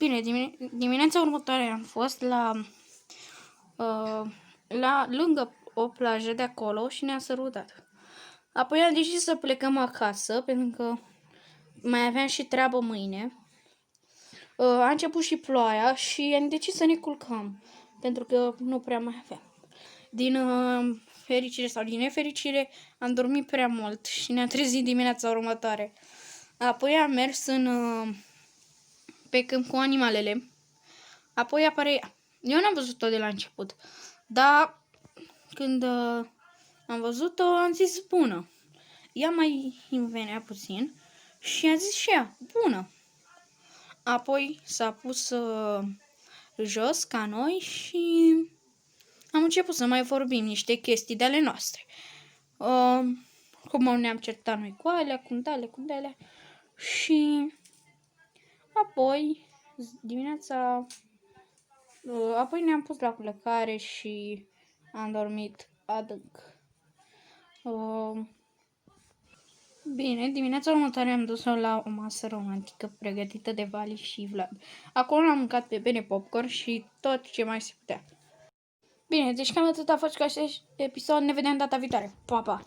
Bine, dimineața următoare am fost la lângă o plajă de acolo și ne-a sărutat. Apoi am decis să plecăm acasă, pentru că mai aveam și treabă mâine. A început și ploaia și am decis să ne culcăm, pentru că nu prea mai aveam. Din fericire sau din nefericire, am dormit prea mult și ne-am trezit dimineața următoare. Apoi am mers pe câmp cu animalele. Apoi apare ea. Eu n-am văzut-o de la început, dar când am văzut-o, am zis bună. Ea mai venea puțin și a zis și ea, bună. Apoi s-a pus jos ca noi și am început să mai vorbim niște chestii de ale noastre. Cum ne-am certat noi cu alea, cum de alea. Și apoi dimineața, apoi ne-am pus la culcare și am dormit adânc. Bine, dimineața următoare am dus-o la o masă romantică pregătită de Vali și Vlad. Acolo am mâncat pepene, popcorn și tot ce mai se putea. Bine, deci cam atât a fost cu acest episod. Ne vedem data viitoare. Pa, pa!